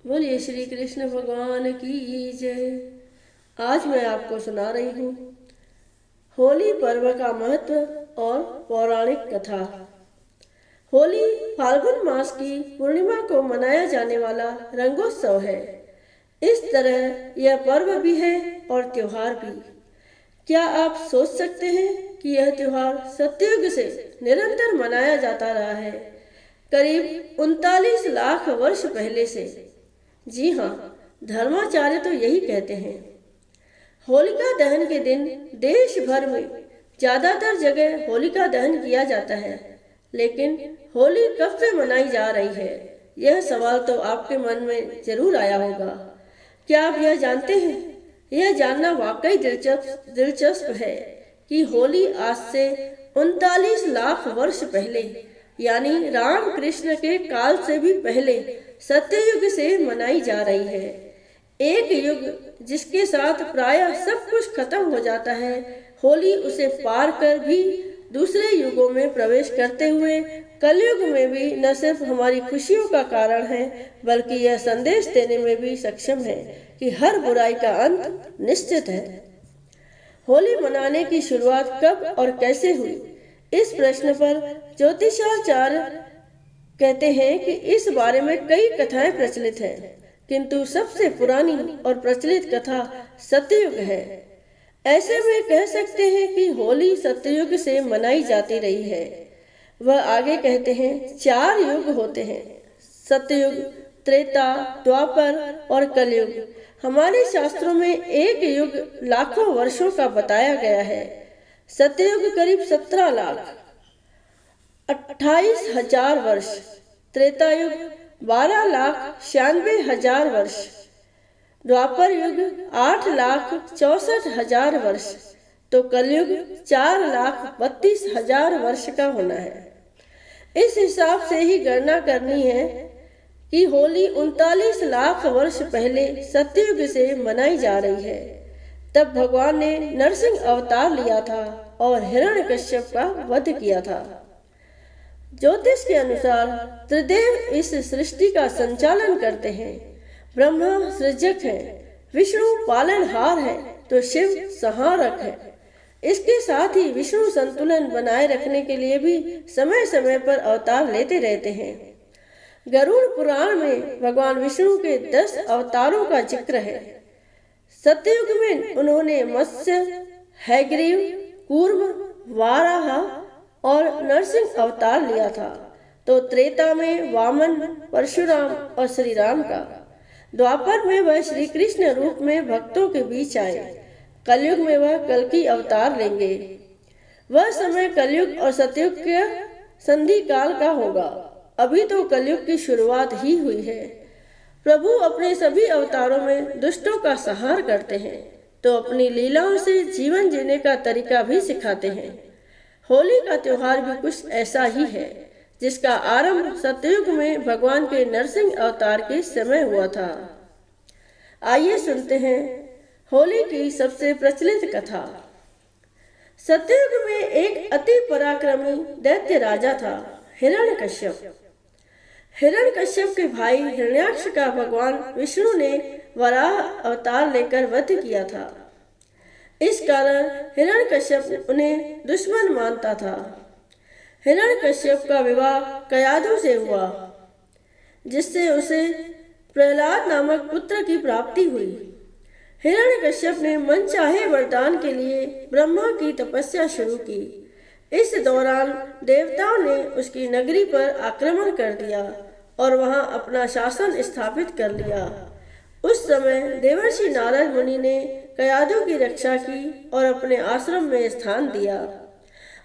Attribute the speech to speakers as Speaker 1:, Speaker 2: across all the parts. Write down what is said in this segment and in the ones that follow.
Speaker 1: बोलिए श्री कृष्ण भगवान की जय। आज मैं आपको सुना रही हूँ होली पर्व का महत्व और पौराणिक कथा। होली फाल्गुन मास की पूर्णिमा को मनाया जाने वाला रंगोत्सव है। इस तरह यह पर्व भी है और त्योहार भी। क्या आप सोच सकते हैं कि यह त्योहार सतयुग से निरंतर मनाया जाता रहा है, करीब 39 लाख वर्ष पहले से। जी हाँ, धर्माचार्य तो यही कहते हैं। होलिका दहन के दिन देश भर में ज्यादातर जगह होलिका दहन किया जाता है, लेकिन होली कब से मनाई जा रही है, यह सवाल तो आपके मन में जरूर आया होगा। क्या आप यह जानते हैं? यह जानना वाकई दिलचस्प है कि होली आज से 39 लाख वर्ष पहले, यानी राम कृष्ण के काल से भी पहले सत्ययुग से मनाई जा रही है। एक युग जिसके साथ प्रायः सब कुछ खत्म हो जाता है, होली उसे पार कर भी दूसरे युगों में प्रवेश करते हुए कलयुग में भी न सिर्फ हमारी खुशियों का कारण है, बल्कि यह संदेश देने में भी सक्षम है कि हर बुराई का अंत निश्चित है। होली मनाने की शुरुआत कब और कैसे हुई, इस प्रश्न पर ज्योतिषाचार्य कहते हैं कि इस बारे में कई कथाएं प्रचलित हैं, किंतु सबसे पुरानी और प्रचलित कथा सतयुग है। ऐसे में कह सकते हैं कि होली सतयुग से मनाई जाती रही है। वह आगे कहते हैं 4 युग होते हैं, सतयुग, त्रेता, द्वापर और कलयुग। हमारे शास्त्रों में एक युग लाखों वर्षों का बताया गया है। सतयुग करीब 17 लाख 28,000 वर्ष, त्रेता युग 12,96,000 वर्ष, द्वापर युग 8,64,000 वर्ष, तो कलयुग 4,32,000 वर्ष का होना है। इस हिसाब से ही गणना करनी है कि होली 39 लाख वर्ष पहले सतयुग से मनाई जा रही है। तब भगवान ने नरसिंह अवतार लिया था और हिरण्यकश्यप का वध किया था। ज्योतिष के अनुसार त्रिदेव इस सृष्टि का संचालन करते हैं। ब्रह्मा सृजक है, विष्णु पालनहार है, तो शिव संहारक है। इसके साथ ही विष्णु संतुलन बनाए रखने के लिए भी समय समय पर अवतार लेते रहते हैं। गरुड़ पुराण में भगवान विष्णु के 10 अवतारों का जिक्र है। सतयुग में उन्होंने मत्स्य, हैग्रीव, कूर्म, वाराह और नरसिंह अवतार लिया था, तो त्रेता में वामन, परशुराम और श्री राम का। द्वापर में वह श्री कृष्ण रूप में भक्तों के बीच आए। कलयुग में वह कल्कि अवतार लेंगे। वह समय कलयुग और सतयुग के संधि काल का होगा। अभी तो कलयुग की शुरुआत ही हुई है। प्रभु अपने सभी अवतारों में दुष्टों का संहार करते हैं, तो अपनी लीलाओं से जीवन जीने का तरीका भी सिखाते हैं। होली का त्योहार भी कुछ ऐसा ही है, जिसका आरंभ सतयुग में भगवान के नरसिंह अवतार के समय हुआ था। आइए सुनते हैं होली की सबसे प्रचलित कथा। सतयुग में एक अति पराक्रमी दैत्य राजा था, हिरण्यकश्यप। हिरण्यकश्यप के भाई हिरण्याक्ष का भगवान विष्णु ने वराह अवतार लेकर वध किया था। इस कारण हिरण्यकश्यप उन्हें दुश्मन मानता था। हिरण्यकश्यप का विवाह कयाधु से हुआ, जिससे उसे प्रहलाद नामक पुत्र की प्राप्ति हुई। हिरण्यकश्यप ने मनचाहे वरदान के लिए ब्रह्मा की तपस्या शुरू की। इस दौरान देवताओं ने उसकी नगरी पर आक्रमण कर दिया और वहां अपना शासन स्थापित कर लिया। उस समय देवर्षि नारद मुनि ने कयाधु की रक्षा की और अपने आश्रम में स्थान दिया।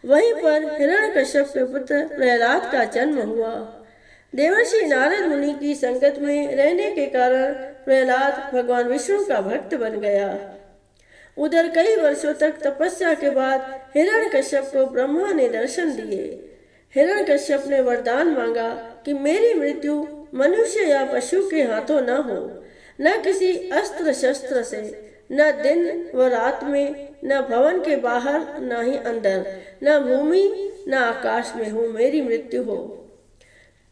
Speaker 1: वहीं पर हिरण्यकश्यप के पुत्र प्रहलाद का जन्म हुआ। देवर्षि नारद मुनि की संगत में रहने के कारण प्रहलाद भगवान विष्णु का भक्त बन गया। उधर कई वर्षों तक तपस्या के बाद हिरण्यकश्यप को ब्रह्मा ने दर्शन दिए। हिरण्यकश्यप ने वरदान मांगा कि मेरी मृत्यु मनुष्य या पशु के हाथों न हो, न किसी अस्त्र शस्त्र से, न दिन व रात में, न भवन के बाहर, न ही अंदर, न भूमि न आकाश में हो मेरी मृत्यु हो।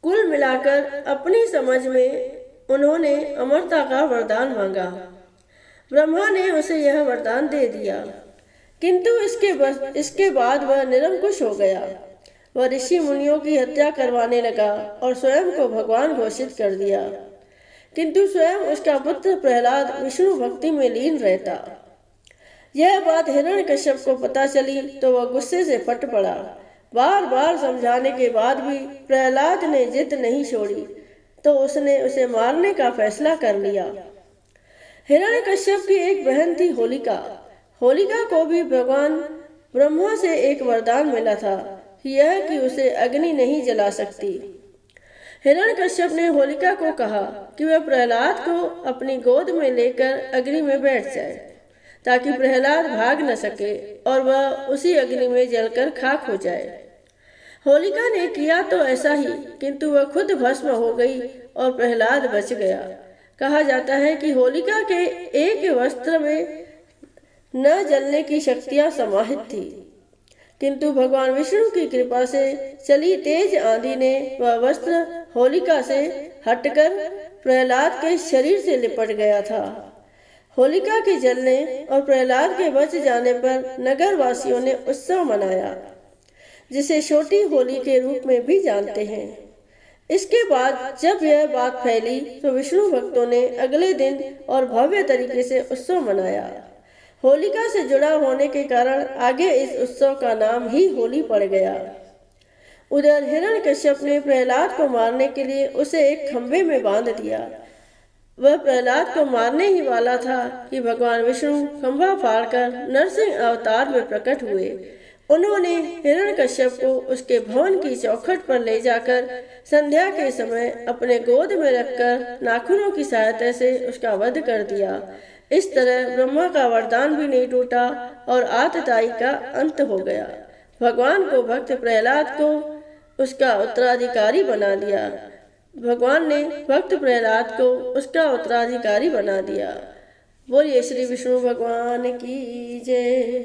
Speaker 1: कुल मिलाकर अपनी समझ में उन्होंने अमरता का वरदान मांगा। ब्रह्मा ने उसे यह वरदान दे दिया, किंतु इसके बाद वह निरंकुश हो गया। वह ऋषि मुनियों की हत्या करवाने लगा और स्वयं को भगवान घोषित कर दिया, किंतु स्वयं उसका पुत्र प्रहलाद विष्णु भक्ति में लीन रहता। यह बात हिरण्यकश्यप को पता चली तो वह गुस्से से फट पड़ा। बार बार समझाने के बाद भी प्रहलाद ने जिद नहीं छोड़ी तो उसने उसे मारने का फैसला कर लिया। हिरण्यकश्यप की एक बहन थी होलिका। होलिका को भी भगवान ब्रह्मा से एक वरदान मिला था कि यह कि उसे अग्नि नहीं जला सकती। हिरण्यकश्यप ने होलिका को कहा कि वह प्रहलाद को अपनी गोद में लेकर अग्नि में बैठ जाए ताकि प्रहलाद भाग न सके और वह उसी अग्नि में जलकर खाक हो जाए। होलिका ने किया तो ऐसा ही, किंतु वह खुद भस्म हो गई और प्रहलाद बच गया। कहा जाता है कि होलिका के एक वस्त्र में न जलने की शक्तियां समाहित थी, किंतु भगवान विष्णु की कृपा से चली तेज आंधी ने वह वस्त्र होलिका से हटकर प्रहलाद के शरीर से लिपट गया था। होलिका के जलने और प्रहलाद के बच जाने पर नगर वासियों ने उत्सव मनाया, जिसे छोटी होली के रूप में भी जानते हैं। इसके बाद जब यह बात फैली तो विष्णु भक्तों ने अगले दिन और भव्य तरीके से उत्सव मनाया। होलिका से जुड़ा होने के कारण आगे इस उत्सव का नाम ही होली पड़ गया। उधर हिरण्यकश्यप ने प्रहलाद को मारने के लिए उसे एक खंभे में बांध दिया। वह प्रहलाद को मारने ही वाला था कि भगवान विष्णु खंभा फाड़कर नरसिंह अवतार में प्रकट हुए। उन्होंने हिरण्यकश्यप को उसके भवन की चौखट पर ले जाकर संध्या के समय अपने गोद में रखकर नाखूनों की सहायता से उसका वध कर दिया। इस तरह ब्रह्मा का वरदान भी नहीं टूटा और आतताई का अंत हो गया। भगवान को भक्त प्रहलाद को उसका उत्तराधिकारी बना दिया। भगवान ने भक्त प्रहलाद को उसका उत्तराधिकारी बना दिया। बोलिए श्री विष्णु भगवान की जय।